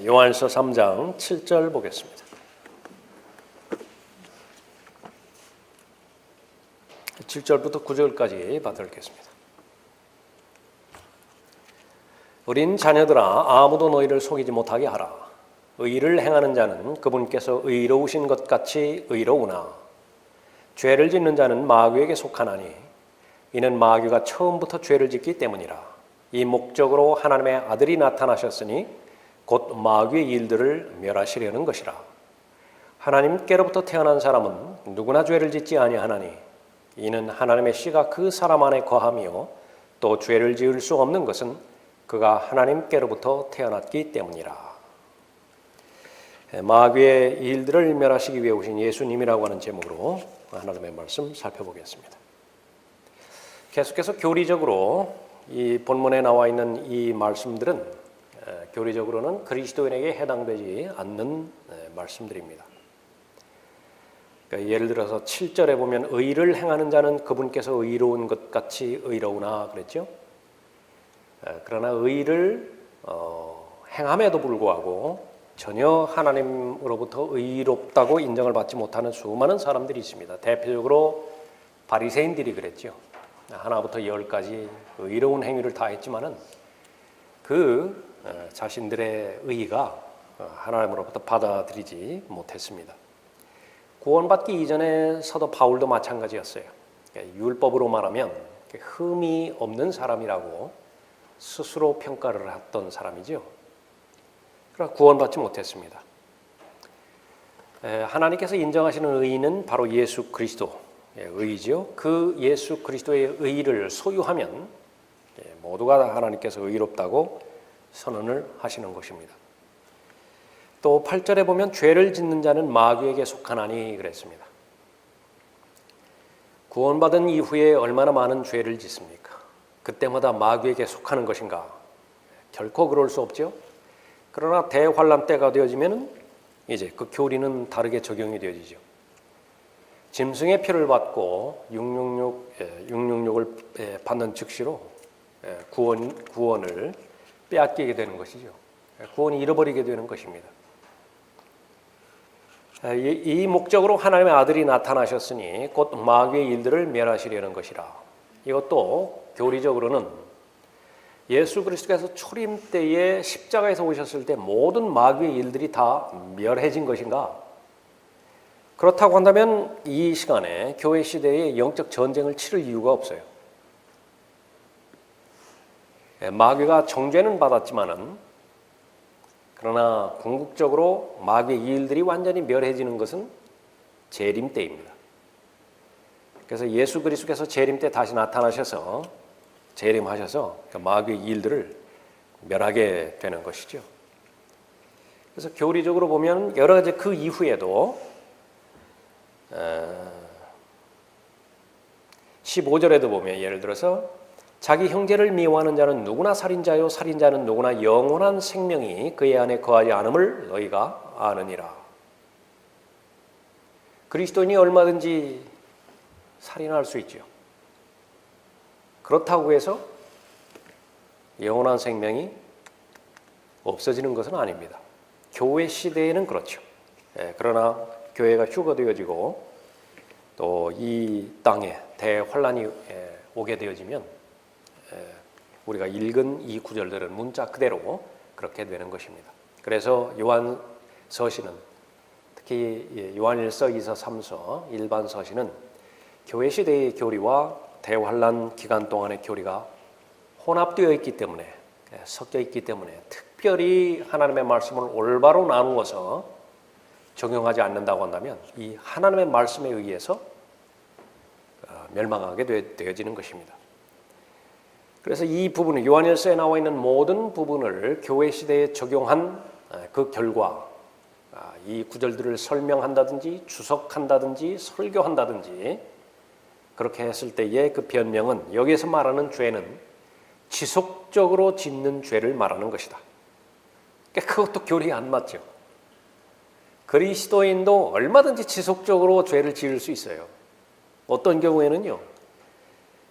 요한일서 3장 7절 보겠습니다. 7절부터 9절까지 받들겠습니다. 어린 자녀들아, 아무도 너희를 속이지 못하게 하라. 의를 행하는 자는 그분께서 의로우신 것 같이 의로우나 죄를 짓는 자는 마귀에게 속하나니 이는 마귀가 처음부터 죄를 짓기 때문이라. 이 목적으로 하나님의 아들이 나타나셨으니 곧 마귀의 일들을 멸하시려는 것이라. 하나님께로부터 태어난 사람은 누구나 죄를 짓지 아니하나니 이는 하나님의 씨가 그 사람 안에 거하며 또 죄를 지을 수 없는 것은 그가 하나님께로부터 태어났기 때문이라. 마귀의 일들을 멸하시기 위해 오신 예수님이라고 하는 제목으로 하나님의 말씀 살펴보겠습니다. 계속해서 교리적으로 이 본문에 나와 있는 이 말씀들은 교리적으로는 그리스도인에게 해당되지 않는 말씀들입니다. 그러니까 예를 들어서 7절에 보면 의를 행하는 자는 그분께서 의로운 것 같이 의로우나 그랬죠. 그러나 의를 행함에도 불구하고 전혀 하나님으로부터 의롭다고 인정을 받지 못하는 수많은 사람들이 있습니다. 대표적으로 바리새인들이 그랬죠. 하나부터 10까지 의로운 행위를 다 했지만은 그 자신들의 의가 하나님으로부터 받아들이지 못했습니다. 구원받기 이전에 사도 바울도 마찬가지였어요. 율법으로 말하면 흠이 없는 사람이라고 스스로 평가를 했던 사람이죠. 그러나 구원받지 못했습니다. 하나님께서 인정하시는 의는 바로 예수 그리스도의 의죠. 그 예수 그리스도의 의를 소유하면 모두가 하나님께서 의롭다고 선언을 하시는 것입니다. 또 8절에 보면 죄를 짓는 자는 마귀에게 속하나니 그랬습니다. 구원받은 이후에 얼마나 많은 죄를 짓습니까? 그때마다 마귀에게 속하는 것인가? 결코 그럴 수 없죠. 그러나 대환란 때가 되어지면 이제 그 교리는 다르게 적용이 되어지죠. 짐승의 피를 받고 666을 받는 즉시로 구원을 빼앗기게 되는 것이죠. 구원을 잃어버리게 되는 것입니다. 이 목적으로 하나님의 아들이 나타나셨으니 곧 마귀의 일들을 멸하시려는 것이라. 이것도 교리적으로는 예수 그리스도께서 초림 때에 십자가에서 오셨을 때 모든 마귀의 일들이 다 멸해진 것인가? 그렇다고 한다면 이 시간에 교회 시대에 영적 전쟁을 치를 이유가 없어요. 마귀가 정죄는 받았지만은 그러나 궁극적으로 마귀의 일들이 완전히 멸해지는 것은 재림 때입니다. 그래서 예수 그리스도께서 재림 때 다시 나타나셔서 재림하셔서 마귀의 일들을 멸하게 되는 것이죠. 그래서 교리적으로 보면 여러 가지 그 이후에도 15절에도 보면 예를 들어서 자기 형제를 미워하는 자는 누구나 살인자요 살인자는 누구나 영원한 생명이 그의 안에 거하지 않음을 너희가 아느니라. 그리스도인이 얼마든지 살인할 수 있죠. 그렇다고 해서 영원한 생명이 없어지는 것은 아닙니다. 교회 시대에는 그렇죠. 그러나 교회가 휴거되어지고 또 이 땅에 대환란이 오게 되어지면 우리가 읽은 이 구절들은 문자 그대로 그렇게 되는 것입니다. 그래서 요한 서신은 특히 요한일서, 2서, 3서 일반 서신은 교회 시대의 교리와 대환란 기간 동안의 교리가 혼합되어 있기 때문에 섞여 있기 때문에 특별히 하나님의 말씀을 올바로 나누어서 적용하지 않는다고 한다면 이 하나님의 말씀에 의해서 멸망하게 되어지는 것입니다. 그래서 이 부분은 요한일서에 나와 있는 모든 부분을 교회 시대에 적용한 그 결과 이 구절들을 설명한다든지 주석한다든지 설교한다든지 그렇게 했을 때의 그 변명은 여기에서 말하는 죄는 지속적으로 짓는 죄를 말하는 것이다. 그러니까 그것도 교리에 안 맞죠. 그리스도인도 얼마든지 지속적으로 죄를 지을 수 있어요. 어떤 경우에는요.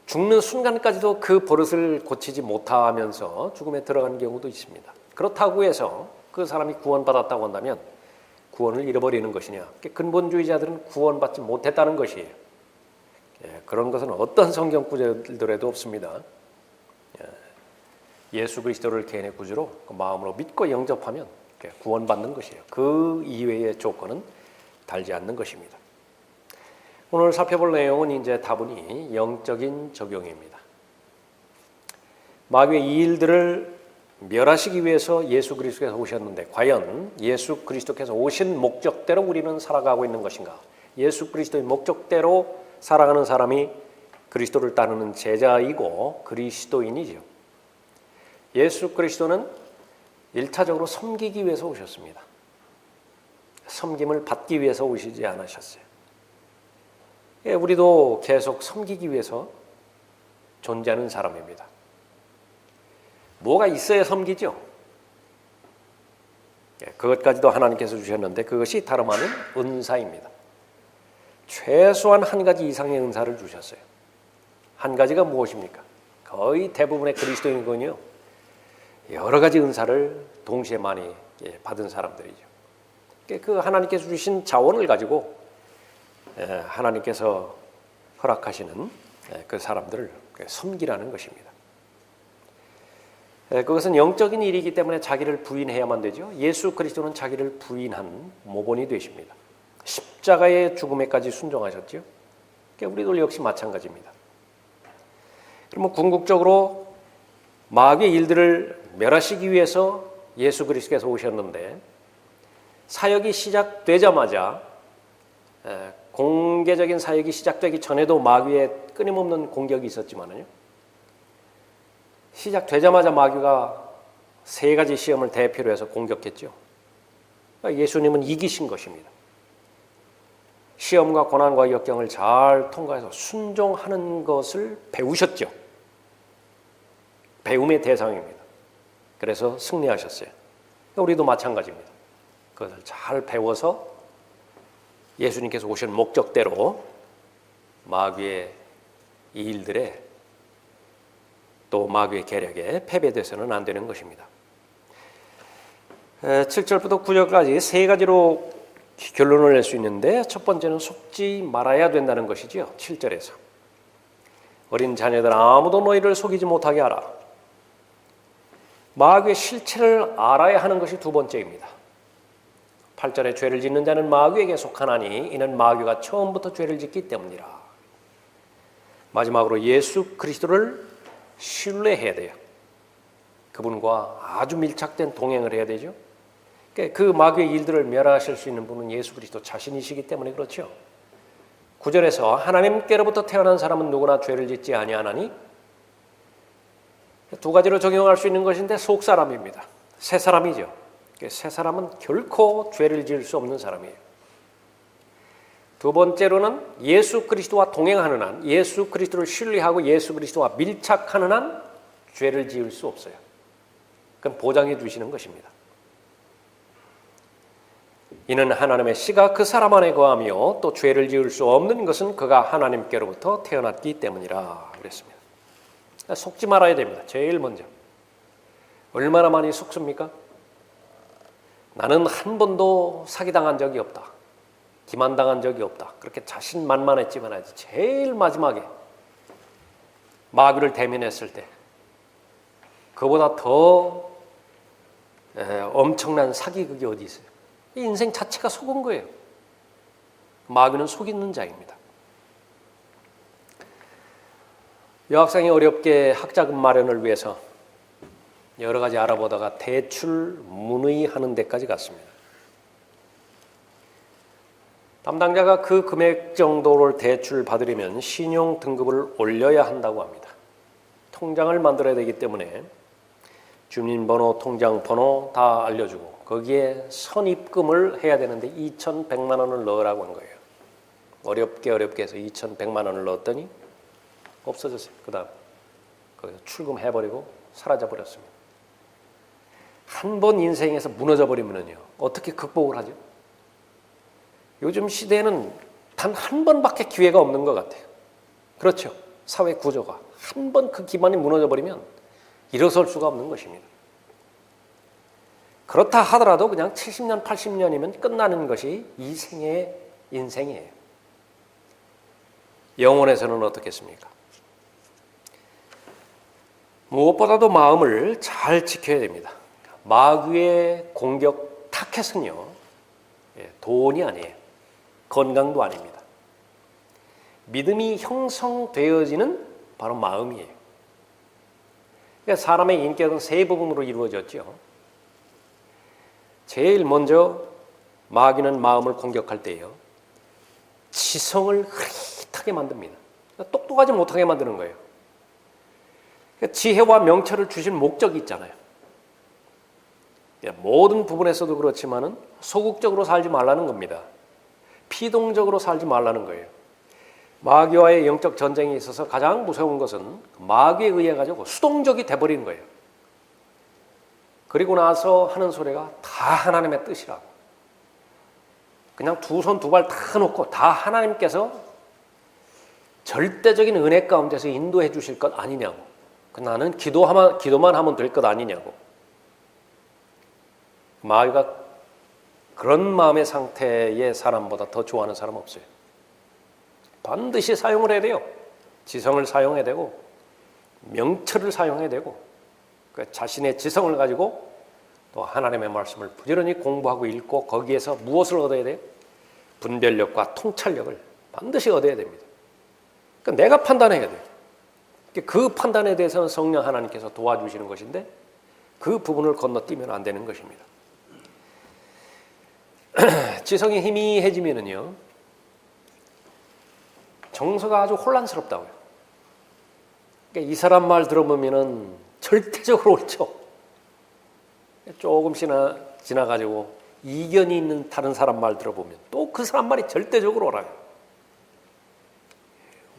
죽는 순간까지도 그 버릇을 고치지 못하면서 죽음에 들어가는 경우도 있습니다. 그렇다고 해서 그 사람이 구원받았다고 한다면 구원을 잃어버리는 것이냐? 근본주의자들은 구원받지 못했다는 것이에요. 그런 것은 어떤 성경 구절들에도 없습니다. 예수 그리스도를 개인의 구주로 그 마음으로 믿고 영접하면 구원받는 것이에요. 그 이외의 조건은 달지 않는 것입니다. 오늘 살펴볼 내용은 이제 다분히 영적인 적용입니다. 마귀의 이 일들을 멸하시기 위해서 예수 그리스도께서 오셨는데 과연 예수 그리스도께서 오신 목적대로 우리는 살아가고 있는 것인가? 예수 그리스도의 목적대로 살아가는 사람이 그리스도를 따르는 제자이고 그리스도인이죠. 예수 그리스도는 1차적으로 섬기기 위해서 오셨습니다. 섬김을 받기 위해서 오시지 않으셨어요. 우리도 계속 섬기기 위해서 존재하는 사람입니다. 뭐가 있어야 섬기죠? 그것까지도 하나님께서 주셨는데 그것이 다름 아닌 은사입니다. 최소한 한 가지 이상의 은사를 주셨어요. 한 가지가 무엇입니까? 거의 대부분의 그리스도인은요, 여러 가지 은사를 동시에 많이 받은 사람들이죠. 그 하나님께서 주신 자원을 가지고 하나님께서 허락하시는 그 사람들을 섬기라는 것입니다. 그것은 영적인 일이기 때문에 자기를 부인해야만 되죠. 예수 그리스도는 자기를 부인한 모본이 되십니다. 십자가의 죽음에까지 순종하셨죠. 우리도 역시 마찬가지입니다. 그러면 궁극적으로 마귀의 일들을 멸하시기 위해서 예수 그리스도께서 오셨는데 사역이 시작되자마자 공개적인 사역이 시작되기 전에도 마귀의 끊임없는 공격이 있었지만요. 시작되자마자 마귀가 세 가지 시험을 대표로 해서 공격했죠. 예수님은 이기신 것입니다. 시험과 고난과 역경을 잘 통과해서 순종하는 것을 배우셨죠. 배움의 대상입니다. 그래서 승리하셨어요. 우리도 마찬가지입니다. 그것을 잘 배워서 예수님께서 오신 목적대로 마귀의 이 일들에 또 마귀의 계략에 패배돼서는 안 되는 것입니다. 7절부터 9절까지 세 가지로 결론을 낼 수 있는데 첫 번째는 속지 말아야 된다는 것이지요. 7절에서 어린 자녀들 아무도 너희를 속이지 못하게 하라. 마귀의 실체를 알아야 하는 것이 두 번째입니다. 8절에 죄를 짓는 자는 마귀에게 속하나니 이는 마귀가 처음부터 죄를 짓기 때문이라. 마지막으로 예수 그리스도를 신뢰해야 돼요. 그분과 아주 밀착된 동행을 해야 되죠. 그 마귀의 일들을 멸하실 수 있는 분은 예수 그리스도 자신이시기 때문에 그렇죠. 9절에서 하나님께로부터 태어난 사람은 누구나 죄를 짓지 아니하나니 두 가지로 적용할 수 있는 것인데 속 사람입니다. 새 사람이죠. 새 사람은 결코 죄를 지을 수 없는 사람이에요. 두 번째로는 예수 그리스도와 동행하는 한, 예수 그리스도를 신뢰하고 예수 그리스도와 밀착하는 한 죄를 지을 수 없어요. 그건 보장해 주시는 것입니다. 이는 하나님의 씨가 그 사람 안에 거하며 또 죄를 지을 수 없는 것은 그가 하나님께로부터 태어났기 때문이라 그랬습니다. 속지 말아야 됩니다. 제일 먼저. 얼마나 많이 속습니까? 나는 한 번도 사기당한 적이 없다. 기만당한 적이 없다. 그렇게 자신만만했지만 제일 마지막에 마귀를 대면했을 때 그보다 더 엄청난 사기극이 어디 있어요? 인생 자체가 속은 거예요. 마귀는 속이는 자입니다. 여학생이 어렵게 학자금 마련을 위해서 여러 가지 알아보다가 대출 문의하는 데까지 갔습니다. 담당자가 그 금액 정도를 대출 받으려면 신용 등급을 올려야 한다고 합니다. 통장을 만들어야 되기 때문에 주민번호, 통장번호 다 알려주고 거기에 선입금을 해야 되는데 2,100만 원을 넣으라고 한 거예요. 어렵게 해서 2,100만 원을 넣었더니 없어졌어요. 그 다음 거기서 출금해버리고 사라져버렸습니다. 한 번 인생에서 무너져버리면요 어떻게 극복을 하죠? 요즘 시대에는 단 한 번밖에 기회가 없는 것 같아요. 그렇죠. 사회 구조가 한 번 그 기반이 무너져버리면 일어설 수가 없는 것입니다. 그렇다 하더라도 그냥 70년, 80년이면 끝나는 것이 이 생의 인생이에요. 영혼에서는 어떻겠습니까? 무엇보다도 마음을 잘 지켜야 됩니다. 마귀의 공격 타켓은요, 돈이 아니에요. 건강도 아닙니다. 믿음이 형성되어지는 바로 마음이에요. 그러니까 사람의 인격은 세 부분으로 이루어졌죠. 제일 먼저 마귀는 마음을 공격할 때요, 지성을 흐릿하게 만듭니다. 그러니까 똑똑하지 못하게 만드는 거예요. 그러니까 지혜와 명철을 주신 목적이 있잖아요. 모든 부분에서도 그렇지만은 소극적으로 살지 말라는 겁니다. 피동적으로 살지 말라는 거예요. 마귀와의 영적 전쟁에 있어서 가장 무서운 것은 마귀에 의해 가지고 수동적이 돼버리는 거예요. 그리고 나서 하는 소리가 다 하나님의 뜻이라고. 그냥 두 손 두 발 다 놓고 다 하나님께서 절대적인 은혜 가운데서 인도해 주실 것 아니냐고. 나는 기도만 하면 될 것 아니냐고. 마귀가 그런 마음의 상태의 사람보다 더 좋아하는 사람 없어요. 반드시 사용을 해야 돼요. 지성을 사용해야 되고 명철을 사용해야 되고 자신의 지성을 가지고 또 하나님의 말씀을 부지런히 공부하고 읽고 거기에서 무엇을 얻어야 돼요? 분별력과 통찰력을 반드시 얻어야 됩니다. 그러니까 내가 판단해야 돼요. 그 판단에 대해서는 성령 하나님께서 도와주시는 것인데 그 부분을 건너뛰면 안 되는 것입니다. 지성이 희미해지면은요, 정서가 아주 혼란스럽다고요. 그러니까 이 사람 말 들어보면은 절대적으로 옳죠. 조금씩 지나가지고 이견이 있는 다른 사람 말 들어보면 또 그 사람 말이 절대적으로 옳아요.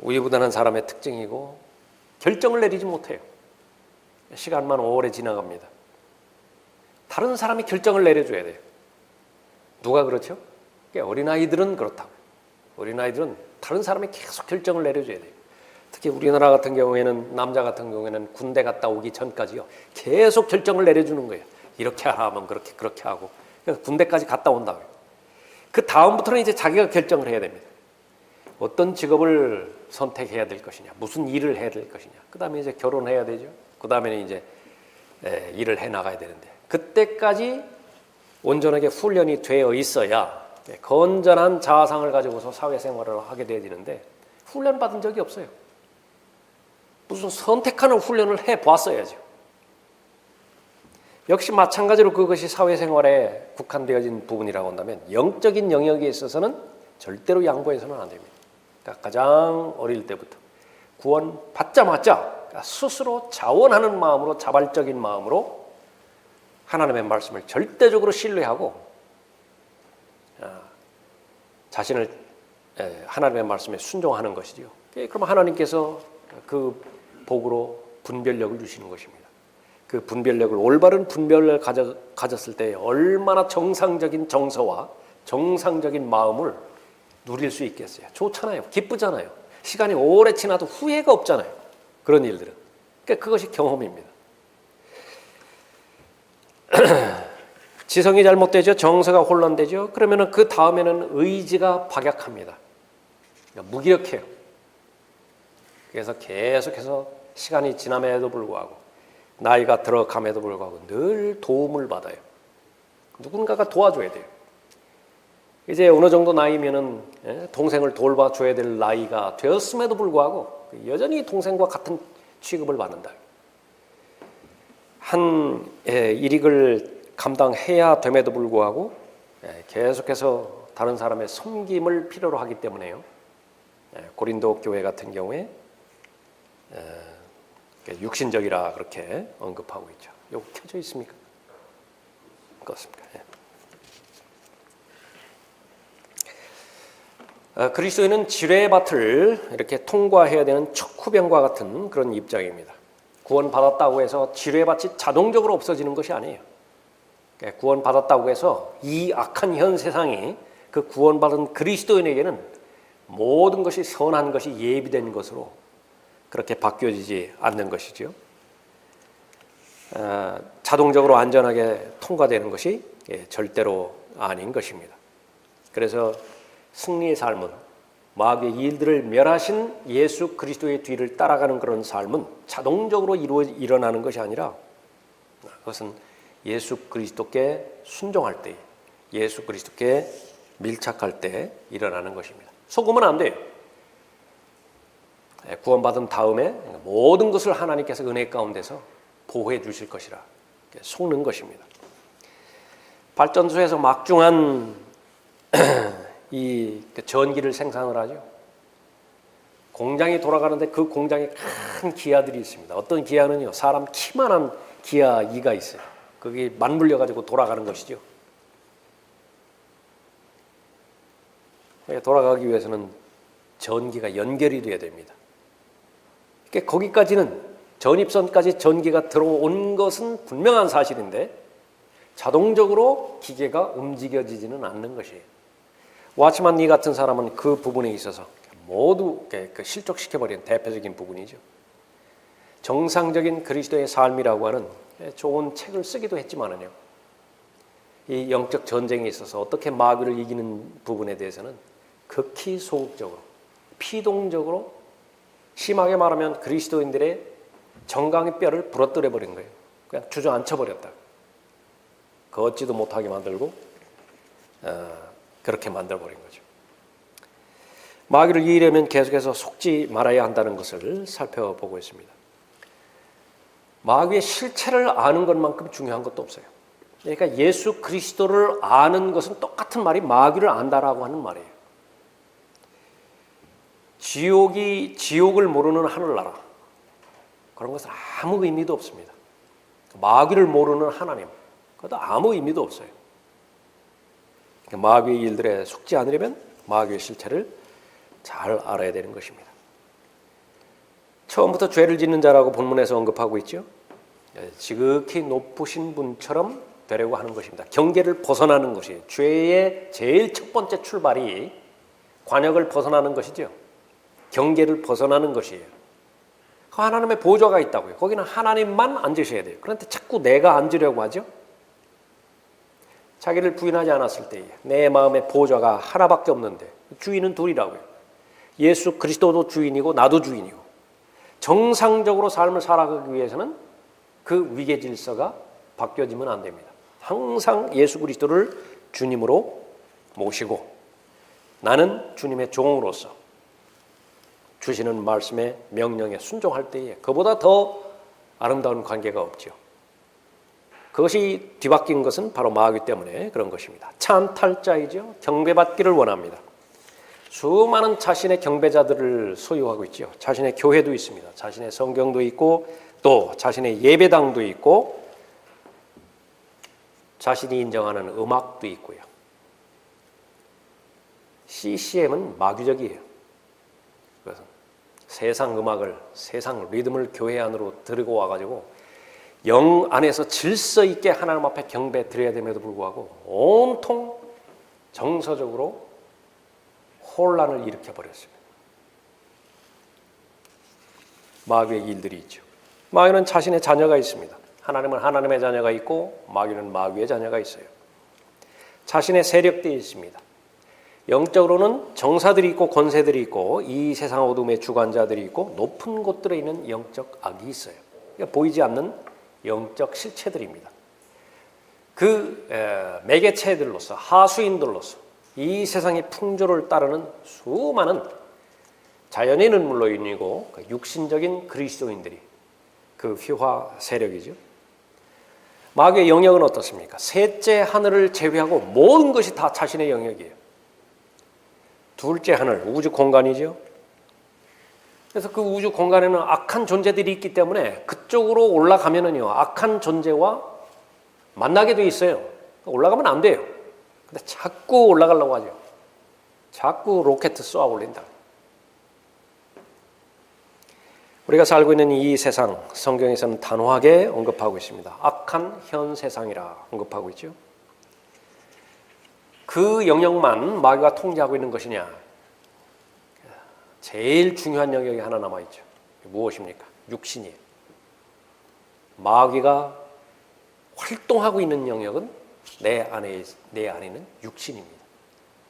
우유부단한 사람의 특징이고 결정을 내리지 못해요. 시간만 오래 지나갑니다. 다른 사람이 결정을 내려줘야 돼요. 누가 그렇죠? 어린아이들은 그렇다고. 어린아이들은 다른 사람이 계속 결정을 내려줘야 돼요. 특히 우리나라 같은 경우에는 남자 같은 경우에는 군대 갔다 오기 전까지요, 계속 결정을 내려주는 거예요. 이렇게 하면 그렇게 하고 군대까지 갔다 온다고요. 그 다음부터는 이제 자기가 결정을 해야 됩니다. 어떤 직업을 선택해야 될 것이냐, 무슨 일을 해야 될 것이냐. 그 다음에 이제 결혼해야 되죠. 그 다음에는 이제 일을 해 나가야 되는데 그때까지 온전하게 훈련이 되어 있어야 건전한 자아상을 가지고서 사회생활을 하게 되어지는데 훈련 받은 적이 없어요. 무슨 선택하는 훈련을 해봤어야죠. 역시 마찬가지로 그것이 사회생활에 국한되어진 부분이라고 한다면 영적인 영역에 있어서는 절대로 양보해서는 안 됩니다. 그러니까 가장 어릴 때부터 구원 받자마자 스스로 자원하는 마음으로, 자발적인 마음으로 하나님의 말씀을 절대적으로 신뢰하고 자신을 하나님의 말씀에 순종하는 것이죠. 그럼 하나님께서 그 복으로 분별력을 주시는 것입니다. 그 분별력을, 올바른 분별을 가졌을 때 얼마나 정상적인 정서와 정상적인 마음을 누릴 수 있겠어요. 좋잖아요. 기쁘잖아요. 시간이 오래 지나도 후회가 없잖아요. 그런 일들은. 그러니까 그것이 경험입니다. 지성이 잘못되죠. 정서가 혼란되죠. 그러면 그 다음에는 의지가 박약합니다. 그러니까 무기력해요. 그래서 계속해서 시간이 지남에도 불구하고 나이가 들어감에도 불구하고 늘 도움을 받아요. 누군가가 도와줘야 돼요. 이제 어느 정도 나이면은 동생을 돌봐줘야 될 나이가 되었음에도 불구하고 여전히 동생과 같은 취급을 받는다. 한 일익을 감당해야 됨에도 불구하고 계속해서 다른 사람의 섬김을 필요로 하기 때문에요. 고린도 교회 같은 경우에 육신적이라 그렇게 언급하고 있죠. 이거 켜져 있습니까? 그렇습니까? 그리스도인은 지뢰의 밭을 이렇게 통과해야 되는 척후병과 같은 그런 입장입니다. 구원받았다고 해서 지뢰의 밭이 자동적으로 없어지는 것이 아니에요. 구원받았다고 해서 이 악한 현 세상이 그 구원받은 그리스도인에게는 모든 것이 선한 것이 예비된 것으로 그렇게 바뀌어지지 않는 것이죠. 자동적으로 안전하게 통과되는 것이 절대로 아닌 것입니다. 그래서 승리의 삶은 마귀의 일들을 멸하신 예수 그리스도의 뒤를 따라가는 그런 삶은 자동적으로 일어나는 것이 아니라 그것은 예수 그리스도께 순종할 때, 예수 그리스도께 밀착할 때 일어나는 것입니다. 속으면 안 돼요. 구원받은 다음에 모든 것을 하나님께서 은혜 가운데서 보호해 주실 것이라 속는 것입니다. 발전소에서 막중한 이 전기를 생산을 하죠. 공장이 돌아가는데 그 공장에 큰 기아들이 있습니다. 어떤 기아는요, 사람 키만한 기아 2가 있어요. 그게 맞물려 가지고 돌아가는 것이죠. 돌아가기 위해서는 전기가 연결이 돼야 됩니다. 그러니까 거기까지는 전입선까지 전기가 들어온 것은 분명한 사실인데 자동적으로 기계가 움직여지지는 않는 것이에요. 와치만 니 같은 사람은 그 부분에 있어서 모두 실족시켜버린 대표적인 부분이죠. 정상적인 그리스도의 삶이라고 하는 좋은 책을 쓰기도 했지만은요, 이 영적 전쟁에 있어서 어떻게 마귀를 이기는 부분에 대해서는 극히 소극적으로, 피동적으로, 심하게 말하면 그리스도인들의 정강의 뼈를 부러뜨려 버린 거예요. 그냥 주저앉혀 버렸다. 걷지도 못하게 만들고 그렇게 만들어 버린 거죠. 마귀를 이기려면 계속해서 속지 말아야 한다는 것을 살펴보고 있습니다. 마귀의 실체를 아는 것만큼 중요한 것도 없어요. 그러니까 예수 그리스도를 아는 것은 똑같은 말이 마귀를 안다라고 하는 말이에요. 지옥을 모르는 하늘나라, 그런 것은 아무 의미도 없습니다. 마귀를 모르는 하나님, 그것도 아무 의미도 없어요. 마귀의 일들에 속지 않으려면 마귀의 실체를 잘 알아야 되는 것입니다. 처음부터 죄를 짓는 자라고 본문에서 언급하고 있죠. 지극히 높으신 분처럼 되려고 하는 것입니다. 경계를 벗어나는 것이 죄의 제일 첫 번째 출발이 관역을 벗어나는 것이죠. 경계를 벗어나는 것이에요. 하나님의 보좌가 있다고요. 거기는 하나님만 앉으셔야 돼요. 그런데 자꾸 내가 앉으려고 하죠. 자기를 부인하지 않았을 때에 내 마음의 보좌가 하나밖에 없는데 주인은 둘이라고요. 예수 그리스도도 주인이고 나도 주인이고, 정상적으로 삶을 살아가기 위해서는 그 위계 질서가 바뀌어지면 안 됩니다. 항상 예수 그리스도를 주님으로 모시고 나는 주님의 종으로서 주시는 말씀의 명령에 순종할 때에 그보다 더 아름다운 관계가 없죠. 그것이 뒤바뀐 것은 바로 마귀 때문에 그런 것입니다. 참 탈자이죠. 경배받기를 원합니다. 수많은 자신의 경배자들을 소유하고 있죠. 자신의 교회도 있습니다. 자신의 성경도 있고 또 자신의 예배당도 있고 자신이 인정하는 음악도 있고요. CCM은 마귀적이에요. 그래서 세상 음악을, 세상 리듬을 교회 안으로 들고 와가지고 영 안에서 질서 있게 하나님 앞에 경배 드려야 됨에도 불구하고 온통 정서적으로 혼란을 일으켜버렸습니다. 마귀의 일들이 있죠. 마귀는 자신의 자녀가 있습니다. 하나님은 하나님의 자녀가 있고 마귀는 마귀의 자녀가 있어요. 자신의 세력들이 있습니다. 영적으로는 정사들이 있고 권세들이 있고 이 세상 어둠의 주관자들이 있고 높은 곳들에 있는 영적 악이 있어요. 그러니까 보이지 않는 영적 실체들입니다. 그 매개체들로서, 하수인들로서 이 세상의 풍조를 따르는 수많은 자연인은 물론이고 육신적인 그리스도인들이 그 휘화 세력이죠. 마귀의 영역은 어떻습니까? 셋째 하늘을 제외하고 모든 것이 다 자신의 영역이에요. 둘째 하늘, 우주 공간이죠. 그래서 그 우주 공간에는 악한 존재들이 있기 때문에 그쪽으로 올라가면은요, 악한 존재와 만나게 돼 있어요. 올라가면 안 돼요. 근데 자꾸 올라가려고 하죠. 자꾸 로켓 쏘아 올린다. 우리가 살고 있는 이 세상, 성경에서는 단호하게 언급하고 있습니다. 악한 현 세상이라 언급하고 있죠. 그 영역만 마귀가 통제하고 있는 것이냐? 제일 중요한 영역이 하나 남아있죠. 무엇입니까? 육신이에요. 마귀가 활동하고 있는 영역은 내 안에는 육신입니다.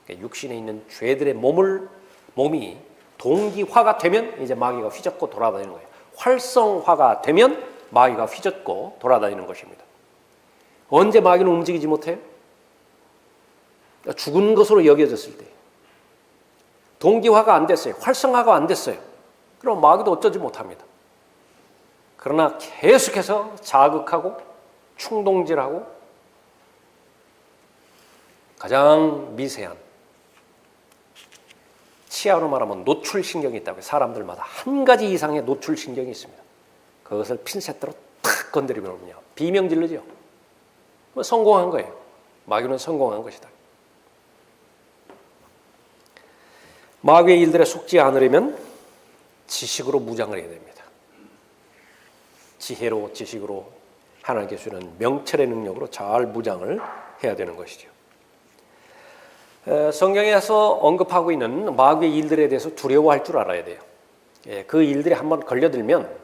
그러니까 육신에 있는 죄들의 몸이 동기화가 되면 이제 마귀가 휘젓고 돌아다니는 거예요. 활성화가 되면 마귀가 휘젓고 돌아다니는 것입니다. 언제 마귀는 움직이지 못해요? 죽은 것으로 여겨졌을 때. 동기화가 안 됐어요. 활성화가 안 됐어요. 그럼 마귀도 어쩌지 못합니다. 그러나 계속해서 자극하고 충동질하고 가장 미세한 치아로 말하면 노출신경이 있다고요. 사람들마다 한 가지 이상의 노출신경이 있습니다. 그것을 핀셋으로 탁 건드리면요, 비명 질르죠. 성공한 거예요. 마귀는 성공한 것이다. 마귀의 일들에 속지 않으려면 지식으로 무장을 해야 됩니다. 지식으로 하나님께 주는 명철의 능력으로 잘 무장을 해야 되는 것이죠. 성경에서 언급하고 있는 마귀의 일들에 대해서 두려워할 줄 알아야 돼요. 그 일들이 한번 걸려들면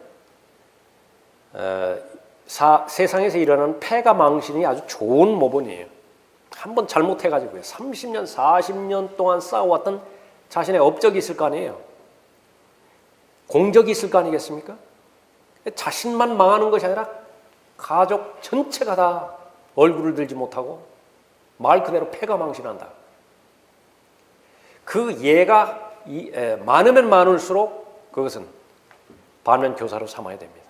세상에서 일어나는 패가 망신이 아주 좋은 모본이에요. 한번 잘못해가지고요, 30년, 40년 동안 쌓아왔던 자신의 업적이 있을 거 아니에요. 공적이 있을 거 아니겠습니까? 자신만 망하는 것이 아니라 가족 전체가 다 얼굴을 들지 못하고 말 그대로 패가 망신한다. 그 예가 많으면 많을수록 그것은 반면교사로 삼아야 됩니다.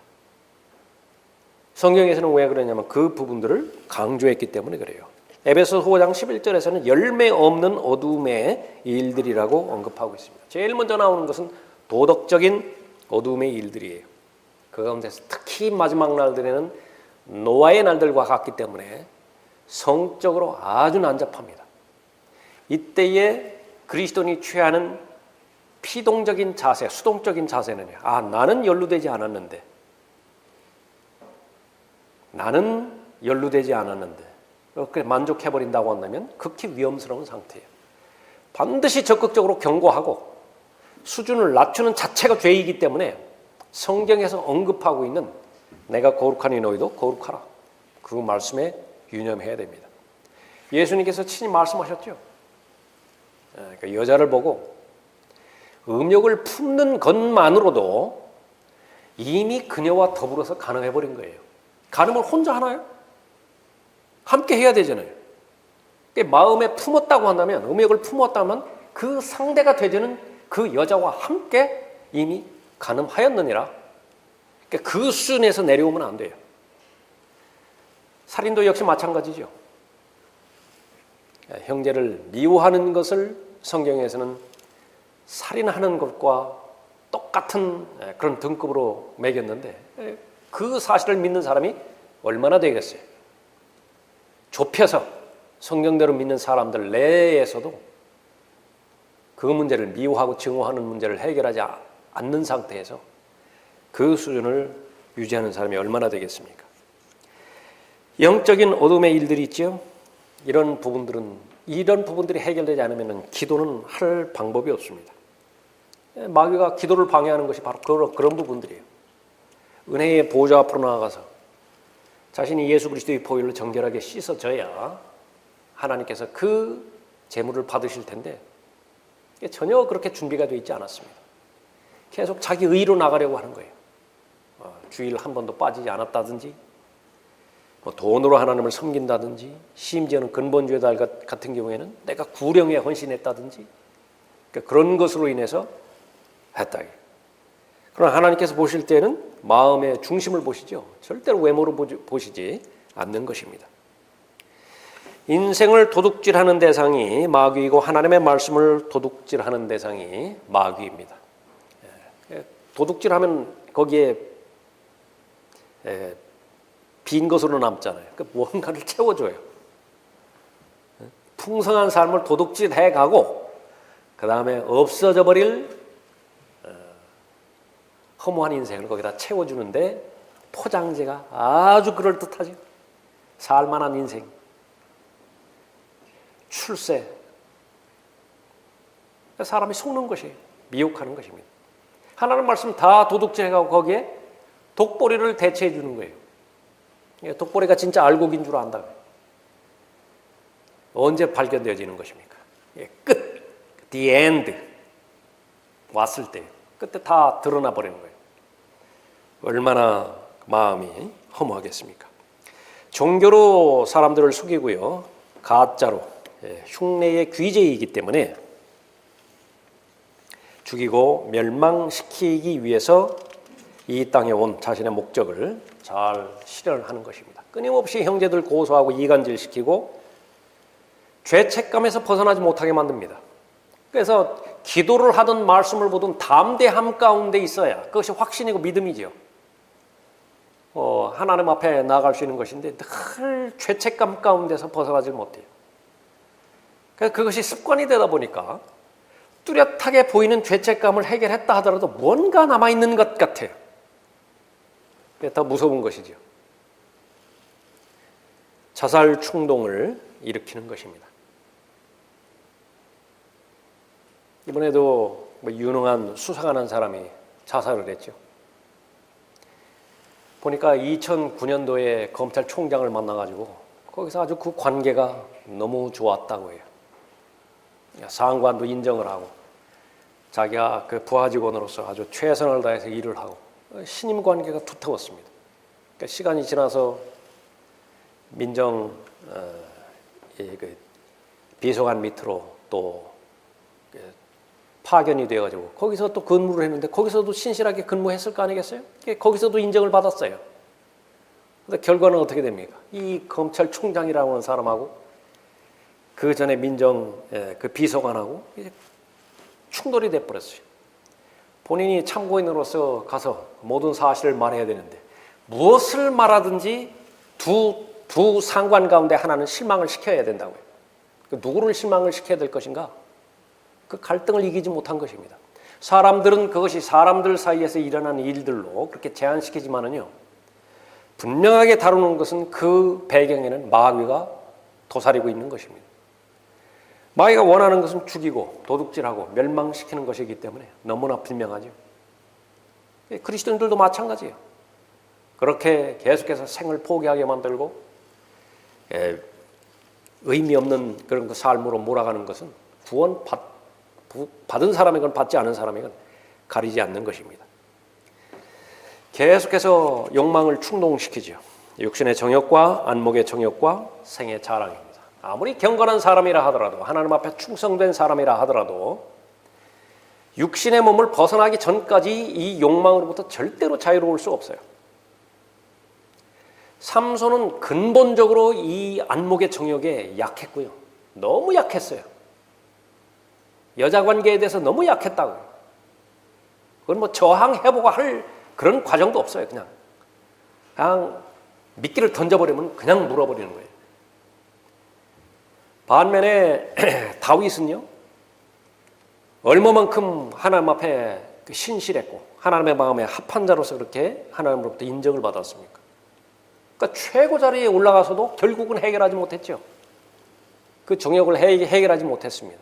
성경에서는 왜 그러냐면 그 부분들을 강조했기 때문에 그래요. 에베소서 5장 11절에서는 열매 없는 어둠의 일들이라고 언급하고 있습니다. 제일 먼저 나오는 것은 도덕적인 어둠의 일들이에요. 그 가운데서 특히 마지막 날들에는 노아의 날들과 같기 때문에 성적으로 아주 난잡합니다. 이때에 그리스도인이 취하는 피동적인 자세, 수동적인 자세는 나는 연루되지 않았는데 그렇게 만족해버린다고 한다면 극히 위험스러운 상태예요. 반드시 적극적으로 경고하고 수준을 낮추는 자체가 죄이기 때문에 성경에서 언급하고 있는 내가 거룩하니 너희도 거룩하라, 그 말씀에 유념해야 됩니다. 예수님께서 친히 말씀하셨죠. 그 여자를 보고 음욕을 품는 것만으로도 이미 그녀와 더불어서 간음해버린 거예요. 간음을 혼자 하나요? 함께 해야 되잖아요. 마음에 품었다고 한다면, 음욕을 품었다면 그 상대가 되지는 그 여자와 함께 이미 간음하였느니라. 그 수준에서 내려오면 안 돼요. 살인도 역시 마찬가지죠. 형제를 미워하는 것을 성경에서는 살인하는 것과 똑같은 그런 등급으로 매겼는데 그 사실을 믿는 사람이 얼마나 되겠어요? 좁혀서 성경대로 믿는 사람들 내에서도 그 문제를 미워하고 증오하는 문제를 해결하지 않는 상태에서 그 수준을 유지하는 사람이 얼마나 되겠습니까? 영적인 어둠의 일들이 있죠. 이런 부분들이 해결되지 않으면 기도는 할 방법이 없습니다. 마귀가 기도를 방해하는 것이 바로 그런 부분들이에요. 은혜의 보좌 앞으로 나아가서 자신이 예수 그리스도의 보혈로 정결하게 씻어져야 하나님께서 그 제물을 받으실 텐데 전혀 그렇게 준비가 되어 있지 않았습니다. 계속 자기 의로 나가려고 하는 거예요. 주일 한 번도 빠지지 않았다든지, 돈으로 하나님을 섬긴다든지, 심지어는 근본주의 달 같은 경우에는 내가 구령에 헌신했다든지, 그런 것으로 인해서 했다. 그러나 하나님께서 보실 때는 마음의 중심을 보시죠. 절대로 외모로 보시지 않는 것입니다. 인생을 도둑질하는 대상이 마귀이고 하나님의 말씀을 도둑질하는 대상이 마귀입니다. 도둑질하면 거기에 빈 것으로 남잖아요. 뭔가를 채워줘요. 풍성한 삶을 도둑질해가고 그 다음에 없어져 버릴 허무한 인생을 거기다 채워주는데 포장재가 아주 그럴듯하죠. 살만한 인생, 출세, 사람이 속는 것이에요. 미혹하는 것입니다. 하나님 말씀 다 도둑질해가고 거기에 독보리를 대체해 주는 거예요. 독보리가 진짜 알곡인 줄 안다. 언제 발견되어지는 것입니까? 끝, the end 왔을 때 그때 다 드러나 버리는 거예요. 얼마나 마음이 허무하겠습니까? 종교로 사람들을 속이고요, 가짜로 흉내의 귀재이기 때문에 죽이고 멸망시키기 위해서 이 땅에 온 자신의 목적을 잘 실현하는 것입니다. 끊임없이 형제들 고소하고 이간질시키고 죄책감에서 벗어나지 못하게 만듭니다. 그래서 기도를 하든 말씀을 보든 담대함 가운데 있어야 그것이 확신이고 믿음이지요. 하나님 앞에 나아갈 수 있는 것인데 늘 죄책감 가운데서 벗어나지 못해요. 그래서 그것이 습관이 되다 보니까 뚜렷하게 보이는 죄책감을 해결했다 하더라도 뭔가 남아있는 것 같아요. 그게 더 무서운 것이죠. 자살 충동을 일으키는 것입니다. 이번에도 유능한 수사관한 사람이 자살을 했죠. 보니까 2009년도에 검찰총장을 만나가지고 거기서 아주 그 관계가 너무 좋았다고 해요. 상관도 인정을 하고 자기가 그 부하 직원으로서 아주 최선을 다해서 일을 하고 신임 관계가 두터웠습니다. 그러니까 시간이 지나서 민정 비서관 밑으로 또 파견이 되어가지고 거기서 또 근무를 했는데 거기서도 신실하게 근무했을 거 아니겠어요? 거기서도 인정을 받았어요. 근데 결과는 어떻게 됩니까? 이 검찰총장이라고 하는 사람하고 그 전에 민정 그 비서관하고 이제 충돌이 돼버렸어요. 본인이 참고인으로서 가서 모든 사실을 말해야 되는데 무엇을 말하든지 두 상관 가운데 하나는 실망을 시켜야 된다고요. 누구를 실망을 시켜야 될 것인가? 그 갈등을 이기지 못한 것입니다. 사람들은 그것이 사람들 사이에서 일어나는 일들로 그렇게 제한시키지만은요, 분명하게 다루는 것은 그 배경에는 마귀가 도사리고 있는 것입니다. 마귀가 원하는 것은 죽이고 도둑질하고 멸망시키는 것이기 때문에 너무나 분명하죠. 그리스도인들도 마찬가지예요. 그렇게 계속해서 생을 포기하게 만들고 의미 없는 그런 그 삶으로 몰아가는 것은 구원 받은 사람이건 받지 않은 사람이건 가리지 않는 것입니다. 계속해서 욕망을 충동시키죠. 육신의 정욕과 안목의 정욕과 생의 자랑입니다. 아무리 경건한 사람이라 하더라도, 하나님 앞에 충성된 사람이라 하더라도 육신의 몸을 벗어나기 전까지 이 욕망으로부터 절대로 자유로울 수 없어요. 삼손은 근본적으로 이 안목의 정욕에 약했고요. 너무 약했어요. 여자 관계에 대해서 너무 약했다고요. 그건 뭐 저항해보고 할 그런 과정도 없어요. 그냥 미끼를 던져버리면 그냥 물어버리는 거예요. 반면에 다윗은요, 얼마만큼 하나님 앞에 신실했고 하나님의 마음에 합한 자로서 그렇게 하나님으로부터 인정을 받았습니까? 그러니까 최고 자리에 올라가서도 결국은 해결하지 못했죠. 그 정욕을 해결하지 못했습니다.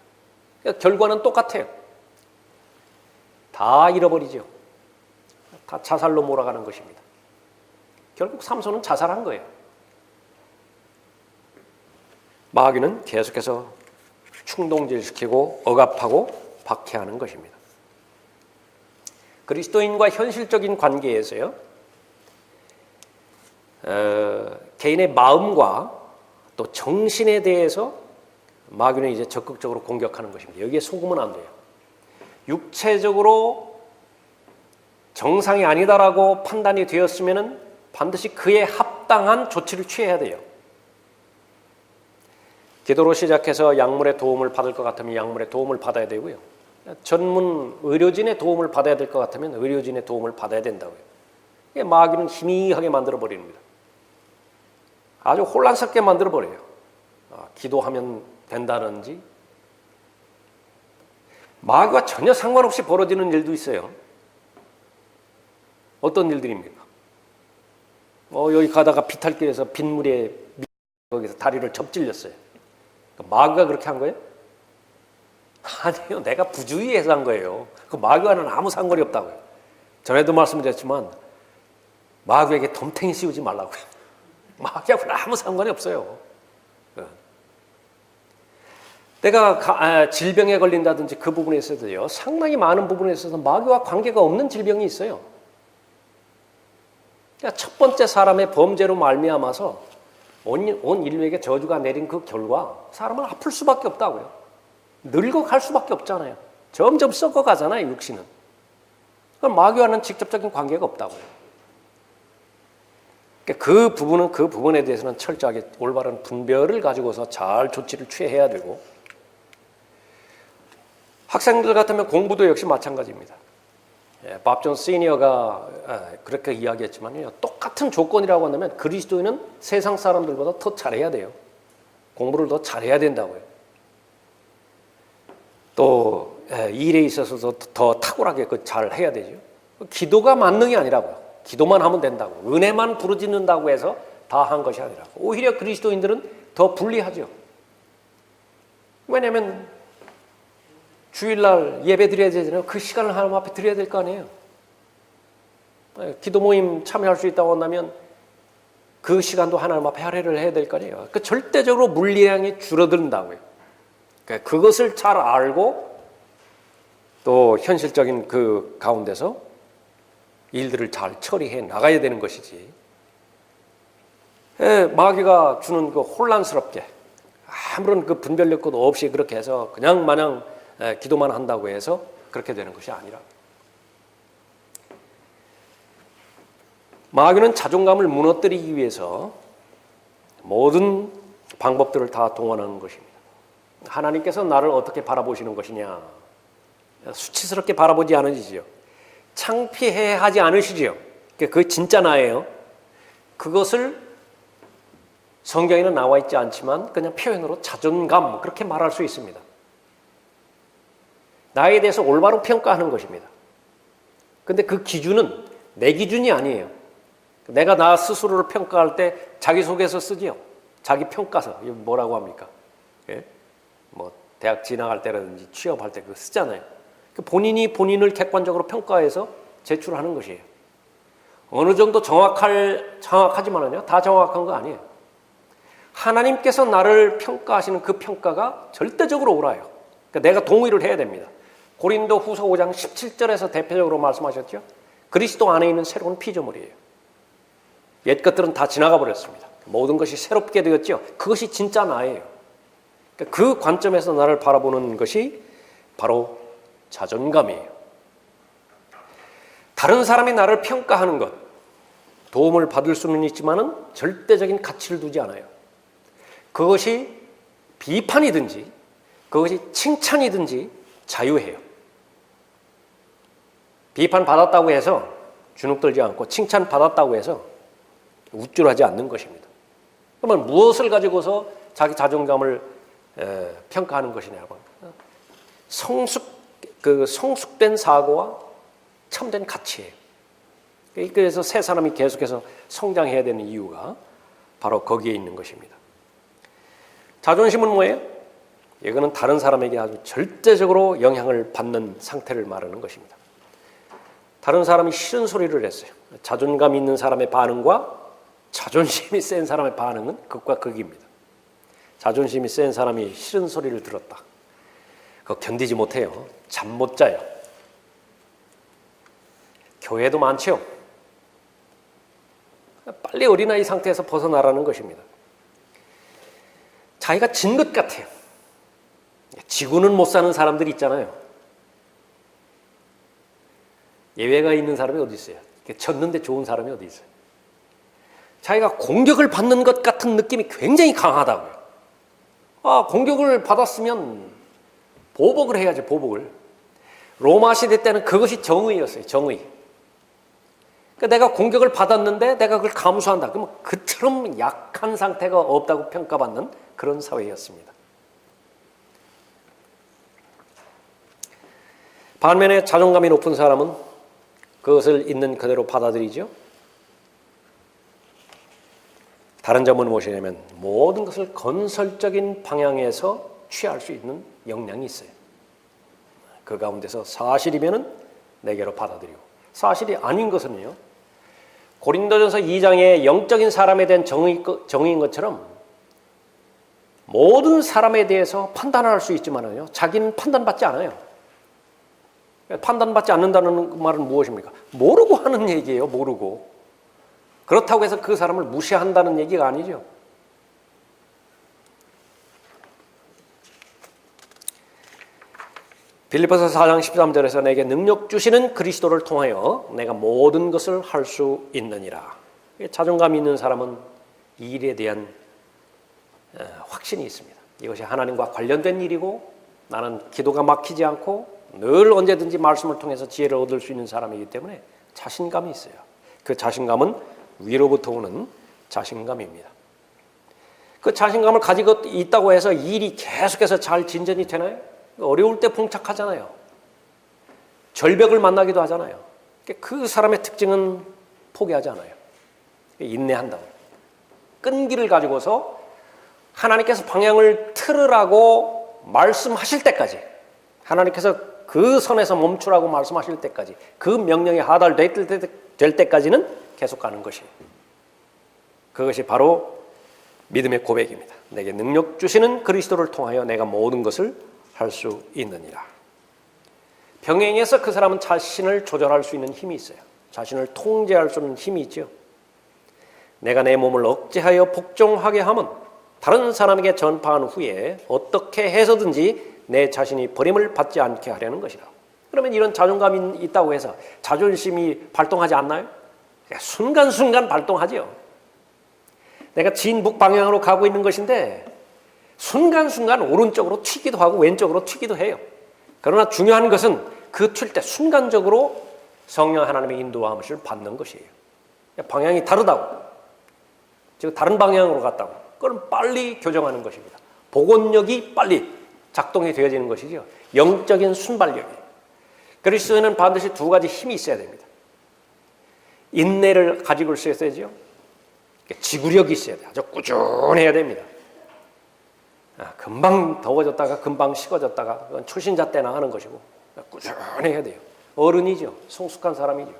그러니까 결과는 똑같아요. 다 잃어버리죠. 다 자살로 몰아가는 것입니다. 결국 삼손은 자살한 거예요. 마귀는 계속해서 충동질시키고 억압하고 박해하는 것입니다. 그리스도인과 현실적인 관계에서요, 개인의 마음과 또 정신에 대해서 마귀는 이제 적극적으로 공격하는 것입니다. 여기에 속으면 안 돼요. 육체적으로 정상이 아니다라고 판단이 되었으면 반드시 그에 합당한 조치를 취해야 돼요. 기도로 시작해서 약물의 도움을 받을 것 같으면 약물의 도움을 받아야 되고요. 전문 의료진의 도움을 받아야 될 것 같으면 의료진의 도움을 받아야 된다고요. 이게 마귀는 희미하게 만들어버리는 겁니다. 아주 혼란스럽게 만들어버려요. 기도하면 된다는지. 마귀와 전혀 상관없이 벌어지는 일도 있어요. 어떤 일들입니까? 여기 가다가 비탈길에서 빗물에 거기서 다리를 접질렸어요. 마귀가 그렇게 한 거예요? 아니요, 내가 부주의해서 한 거예요. 그 마귀와는 아무 상관이 없다고요. 전에도 말씀드렸지만 마귀에게 덤탱이 씌우지 말라고요. 마귀하고는 아무 상관이 없어요. 내가 질병에 걸린다든지 그 부분에 있어서요, 상당히 많은 부분에 있어서 마귀와 관계가 없는 질병이 있어요. 그러니까 첫 번째 사람의 범죄로 말미암아서 온 인류에게 저주가 내린 그 결과 사람은 아플 수밖에 없다고요. 늙어갈 수밖에 없잖아요. 점점 썩어가잖아요, 육신은. 그럼 마귀와는 직접적인 관계가 없다고요. 그러니까 그 부분에 대해서는 철저하게 올바른 분별을 가지고서 잘 조치를 취해야 되고, 학생들 같으면 공부도 역시 마찬가지입니다. 밥 존 시니어가 그렇게 이야기했지만요, 똑같은 조건이라고 한다면 그리스도인은 세상 사람들보다 더 잘해야 돼요. 공부를 더 잘해야 된다고요. 또 일에 있어서도 더 탁월하게 잘 해야 되죠. 기도가 만능이 아니라고요. 기도만 하면 된다고, 은혜만 부르짖는다고 해서 다 한 것이 아니라고. 오히려 그리스도인들은 더 불리하죠. 왜냐하면 주일날 예배 드려야 되잖아요. 그 시간을 하나님 앞에 드려야 될 거 아니에요. 기도 모임 참여할 수 있다고 한다면 그 시간도 하나님 앞에 할애를 해야 될 거 아니에요. 그 절대적으로 물량이 줄어든다고요. 그러니까 그것을 잘 알고 또 현실적인 그 가운데서 일들을 잘 처리해 나가야 되는 것이지. 마귀가 주는 그 혼란스럽게 아무런 그 분별력도 없이 그렇게 해서 그냥 마냥 기도만 한다고 해서 그렇게 되는 것이 아니라, 마귀는 자존감을 무너뜨리기 위해서 모든 방법들을 다 동원하는 것입니다. 하나님께서 나를 어떻게 바라보시는 것이냐, 수치스럽게 바라보지 않으시죠. 창피해하지 않으시죠. 그게 진짜 나예요. 그것을 성경에는 나와 있지 않지만 그냥 표현으로 자존감, 그렇게 말할 수 있습니다. 나에 대해서 올바로 평가하는 것입니다. 근데 그 기준은 내 기준이 아니에요. 내가 나 스스로를 평가할 때 자기소개서 쓰지요. 자기 평가서. 이거 뭐라고 합니까? 예? 뭐 대학 진학할 때라든지 취업할 때 그거 쓰잖아요. 본인이 본인을 객관적으로 평가해서 제출하는 것이에요. 어느 정도 정확하지만은요, 다 정확한 거 아니에요. 하나님께서 나를 평가하시는 그 평가가 절대적으로 옳아요. 그러니까 내가 동의를 해야 됩니다. 고린도 후서 5장 17절에서 대표적으로 말씀하셨죠. 그리스도 안에 있는 새로운 피조물이에요. 옛 것들은 다 지나가 버렸습니다. 모든 것이 새롭게 되었죠. 그것이 진짜 나예요. 그러니까 그 관점에서 나를 바라보는 것이 바로 자존감이에요. 다른 사람이 나를 평가하는 것, 도움을 받을 수는 있지만은 절대적인 가치를 두지 않아요. 그것이 비판이든지 그것이 칭찬이든지 자유해요. 비판받았다고 해서 주눅들지 않고 칭찬받았다고 해서 우쭐하지 않는 것입니다. 그러면 무엇을 가지고서 자기 자존감을 평가하는 것이냐고 합니다. 성숙된 사고와 참된 가치예요. 그래서 새 사람이 계속해서 성장해야 되는 이유가 바로 거기에 있는 것입니다. 자존심은 뭐예요? 이거는 다른 사람에게 아주 절대적으로 영향을 받는 상태를 말하는 것입니다. 다른 사람이 싫은 소리를 했어요. 자존감 있는 사람의 반응과 자존심이 센 사람의 반응은 극과 극입니다. 자존심이 센 사람이 싫은 소리를 들었다. 그거 견디지 못해요. 잠 못 자요. 교회도 많죠. 빨리 어린아이 상태에서 벗어나라는 것입니다. 자기가 진 것 같아요. 지고는 못 사는 사람들이 있잖아요. 예외가 있는 사람이 어디 있어요? 졌는데 좋은 사람이 어디 있어요? 자기가 공격을 받는 것 같은 느낌이 굉장히 강하다고요. 공격을 받았으면 보복을 해야지, 보복을. 로마 시대 때는 그것이 정의였어요, 정의. 그러니까 내가 공격을 받았는데 내가 그걸 감수한다. 그러면 그처럼 약한 상태가 없다고 평가받는 그런 사회였습니다. 반면에 자존감이 높은 사람은 그것을 있는 그대로 받아들이죠. 다른 점은 무엇이냐면 모든 것을 건설적인 방향에서 취할 수 있는 역량이 있어요. 그 가운데서 사실이면은 내게로 받아들이고, 사실이 아닌 것은요, 고린도전서 2장의 영적인 사람에 대한 정의인 것처럼 모든 사람에 대해서 판단을 할 수 있지만요, 자기는 판단받지 않아요. 판단받지 않는다는 말은 무엇입니까? 모르고 하는 얘기예요. 모르고. 그렇다고 해서 그 사람을 무시한다는 얘기가 아니죠. 빌립보서 4장 13절에서 내게 능력 주시는 그리스도를 통하여 내가 모든 것을 할 수 있느니라. 자존감 있는 사람은 이 일에 대한 확신이 있습니다. 이것이 하나님과 관련된 일이고 나는 기도가 막히지 않고 늘 언제든지 말씀을 통해서 지혜를 얻을 수 있는 사람이기 때문에 자신감이 있어요. 그 자신감은 위로부터 오는 자신감입니다. 그 자신감을 가지고 있다고 해서 일이 계속해서 잘 진전이 되나요? 어려울 때 봉착하잖아요. 절벽을 만나기도 하잖아요. 그 사람의 특징은 포기하지 않아요. 인내한다고. 끈기를 가지고서 하나님께서 방향을 틀으라고 말씀하실 때까지, 하나님께서 그 선에서 멈추라고 말씀하실 때까지, 그 명령에 하달될 때까지는 계속 가는 것이에요. 그것이 바로 믿음의 고백입니다. 내게 능력 주시는 그리스도를 통하여 내가 모든 것을 할 수 있느니라. 병행해서 그 사람은 자신을 조절할 수 있는 힘이 있어요. 자신을 통제할 수 있는 힘이 있죠. 내가 내 몸을 억제하여 복종하게 함은 다른 사람에게 전파한 후에 어떻게 해서든지 내 자신이 버림을 받지 않게 하려는 것이라. 그러면 이런 자존감이 있다고 해서 자존심이 발동하지 않나요? 순간순간 발동하죠. 내가 진북 방향으로 가고 있는 것인데 순간순간 오른쪽으로 튀기도 하고 왼쪽으로 튀기도 해요. 그러나 중요한 것은 그 튈 때 순간적으로 성령 하나님의 인도함을 받는 것이에요. 방향이 다르다고, 즉 다른 방향으로 갔다고, 그럼 빨리 교정하는 것입니다. 복원력이 빨리 작동이 되어지는 것이죠. 영적인 순발력이. 그리스도인은 반드시 두 가지 힘이 있어야 됩니다. 인내를 가지고 있어야죠. 지구력이 있어야 돼요. 아주 꾸준해야 됩니다. 금방 더워졌다가 금방 식어졌다가 그건 초신자 때나 하는 것이고 꾸준해야 돼요. 어른이죠. 성숙한 사람이죠.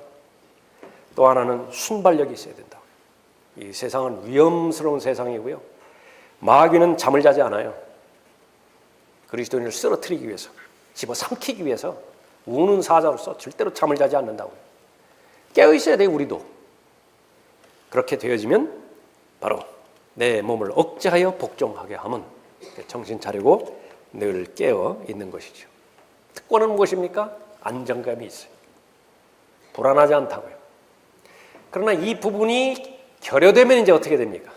또 하나는 순발력이 있어야 된다. 이 세상은 위험스러운 세상이고요. 마귀는 잠을 자지 않아요. 그리스도인을 쓰러뜨리기 위해서, 집어삼키기 위해서 우는 사자로서 절대로 잠을 자지 않는다고요. 깨어 있어야 돼요. 우리도. 그렇게 되어지면 바로 내 몸을 억제하여 복종하게 하면 정신 차리고 늘 깨어 있는 것이죠. 특권은 무엇입니까? 안정감이 있어요. 불안하지 않다고요. 그러나 이 부분이 결여되면 이제 어떻게 됩니까?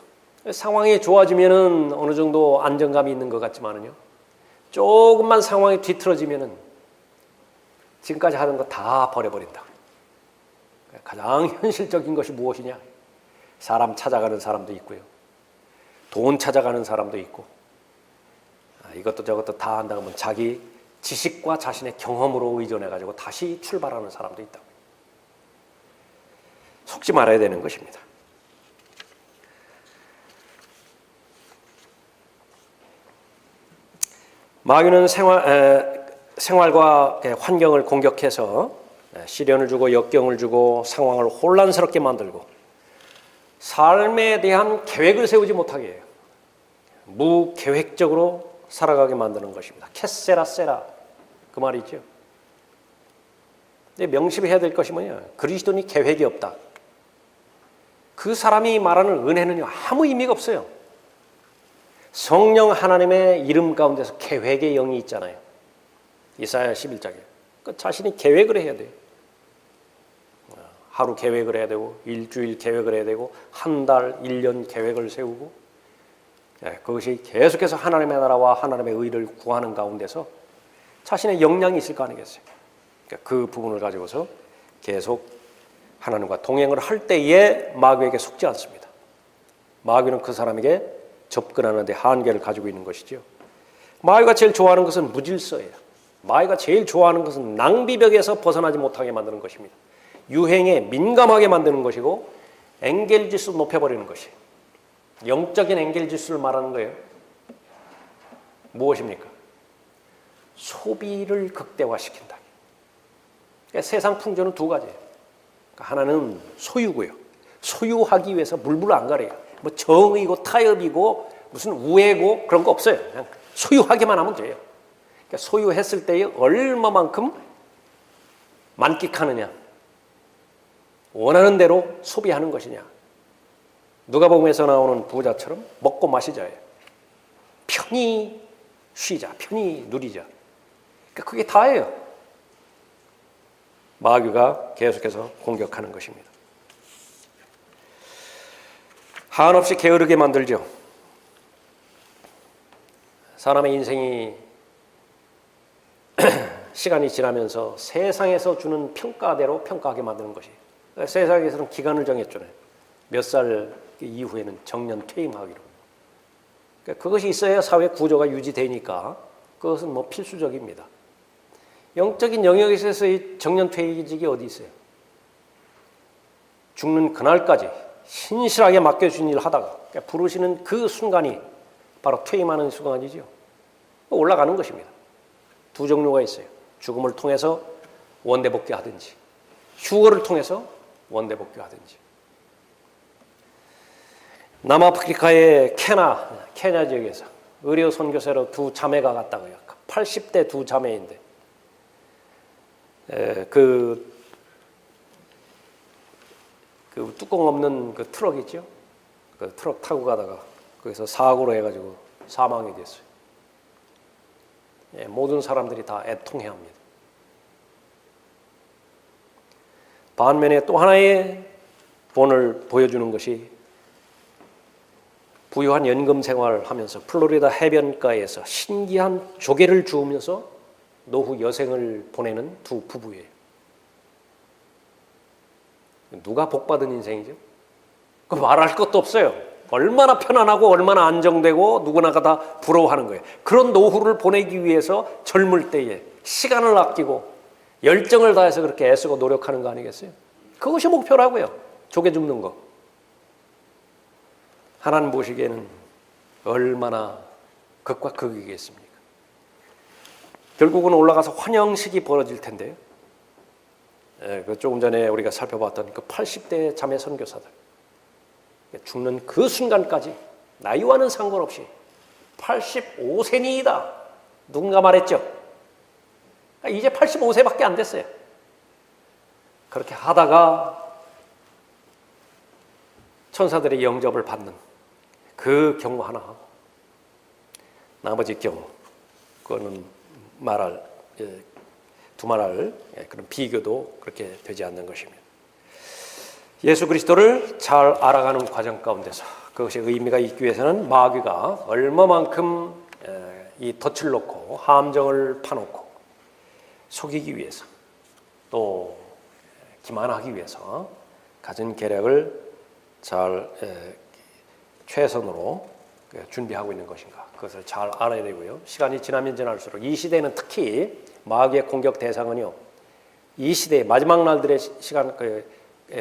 상황이 좋아지면은 어느 정도 안정감이 있는 것 같지만은요, 조금만 상황이 뒤틀어지면은 지금까지 하던 거 다 버려버린다. 가장 현실적인 것이 무엇이냐? 사람 찾아가는 사람도 있고요, 돈 찾아가는 사람도 있고, 이것도 저것도 다 한다 그러면 자기 지식과 자신의 경험으로 의존해가지고 다시 출발하는 사람도 있다고. 속지 말아야 되는 것입니다. 마귀는 생활과 환경을 공격해서 시련을 주고 역경을 주고 상황을 혼란스럽게 만들고 삶에 대한 계획을 세우지 못하게 해요. 무계획적으로 살아가게 만드는 것입니다. 캐세라 세라, 그 말이 있죠. 명심해야 될 것이 뭐냐? 그리스도인이 계획이 없다. 그 사람이 말하는 은혜는요, 아무 의미가 없어요. 성령 하나님의 이름 가운데서 계획의 영이 있잖아요. 이사야 11장에. 그 자신이 계획을 해야 돼요. 하루 계획을 해야 되고, 일주일 계획을 해야 되고, 한 달, 1년 계획을 세우고, 그것이 계속해서 하나님의 나라와 하나님의 의를 구하는 가운데서 자신의 역량이 있을 거 아니겠어요. 그러니까 그 부분을 가지고서 계속 하나님과 동행을 할 때에 마귀에게 속지 않습니다. 마귀는 그 사람에게 접근하는 데 한계를 가지고 있는 것이죠. 마귀가 제일 좋아하는 것은 무질서예요. 마귀가 제일 좋아하는 것은 낭비벽에서 벗어나지 못하게 만드는 것입니다. 유행에 민감하게 만드는 것이고 엔겔지수 높여버리는 것이에요. 영적인 엔겔지수를 말하는 거예요. 무엇입니까? 소비를 극대화시킨다. 그러니까 세상 풍조는 두 가지예요. 그러니까 하나는 소유고요. 소유하기 위해서 물불 안 가려요. 뭐 정의고 타협이고 무슨 우애고 그런 거 없어요. 그냥 소유하기만 하면 돼요. 그러니까 소유했을 때에 얼마만큼 만끽하느냐, 원하는 대로 소비하는 것이냐. 누가복음에서 나오는 부자처럼 먹고 마시자예요. 편히 쉬자, 편히 누리자. 그러니까 그게 다예요. 마귀가 계속해서 공격하는 것입니다. 한없이 게으르게 만들죠. 사람의 인생이 시간이 지나면서 세상에서 주는 평가대로 평가하게 만드는 것이. 세상에서는 기간을 정했잖아요. 몇 살 이후에는 정년 퇴임하기로. 그러니까 그것이 있어야 사회 구조가 유지되니까 그것은 뭐 필수적입니다. 영적인 영역에서의 정년 퇴직이 어디 있어요? 죽는 그날까지 신실하게 맡겨주신 일을 하다가 부르시는 그 순간이 바로 퇴임하는 순간이죠. 올라가는 것입니다. 두 종류가 있어요. 죽음을 통해서 원대복귀하든지 휴거를 통해서 원대복귀하든지. 남아프리카의 케냐 지역에서 의료 선교사로 두 자매가 갔다고요. 80대 두 자매인데 그 뚜껑 없는 그 트럭 있죠? 그 트럭 타고 가다가 거기서 사고로 해가지고 사망이 됐어요. 모든 사람들이 다 애통해합니다. 반면에 또 하나의 본을 보여주는 것이 부유한 연금 생활을 하면서 플로리다 해변가에서 신기한 조개를 주우면서 노후 여생을 보내는 두 부부예요. 누가 복받은 인생이죠? 그 말할 것도 없어요. 얼마나 편안하고 얼마나 안정되고 누구나가 다 부러워하는 거예요. 그런 노후를 보내기 위해서 젊을 때에 시간을 아끼고 열정을 다해서 그렇게 애쓰고 노력하는 거 아니겠어요? 그것이 목표라고요. 조개 줍는 거. 하나님 보시기에는 얼마나 극과 극이겠습니까? 결국은 올라가서 환영식이 벌어질 텐데요. 그 조금 전에 우리가 살펴봤던 그 80대 자매 선교사들. 죽는 그 순간까지 나이와는 상관없이 85세니이다. 누군가 말했죠. 이제 85세밖에 안 됐어요. 그렇게 하다가 천사들의 영접을 받는 그 경우 하나 하고 나머지 경우 그거는 두말할 그런 비교도 그렇게 되지 않는 것입니다. 예수 그리스도를 잘 알아가는 과정 가운데서 그것이 의미가 있기 위해서는 마귀가 얼마만큼 이 덫을 놓고 함정을 파놓고 속이기 위해서 또 기만하기 위해서 가진 계략을 잘 최선으로 준비하고 있는 것인가, 그것을 잘 알아야 되고요. 시간이 지나면 지날수록 이 시대는 특히 마귀의 공격 대상은요, 이 시대의 마지막 날들의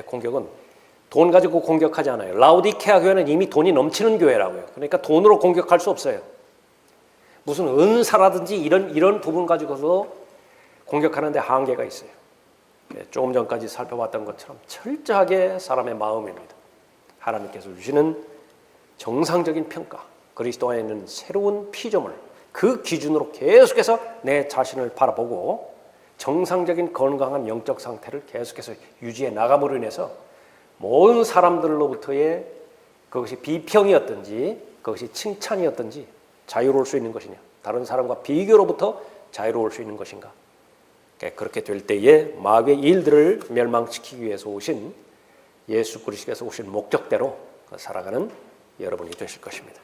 공격은 돈 가지고 공격하지 않아요. 라오디케아 교회는 이미 돈이 넘치는 교회라고요. 그러니까 돈으로 공격할 수 없어요. 무슨 은사라든지 이런 부분 가지고서 공격하는 데 한계가 있어요. 조금 전까지 살펴봤던 것처럼 철저하게 사람의 마음입니다. 하나님께서 주시는 정상적인 평가, 그리스도 안에 있는 새로운 피조물, 그 기준으로 계속해서 내 자신을 바라보고 정상적인 건강한 영적 상태를 계속해서 유지해 나감으로 인해서 모든 사람들로부터의 그것이 비평이었든지 그것이 칭찬이었든지 자유로울 수 있는 것이냐, 다른 사람과 비교로부터 자유로울 수 있는 것인가. 그렇게 될 때에 마귀의 일들을 멸망시키기 위해서 오신 예수 그리스도께서 오신 목적대로 살아가는 여러분이 되실 것입니다.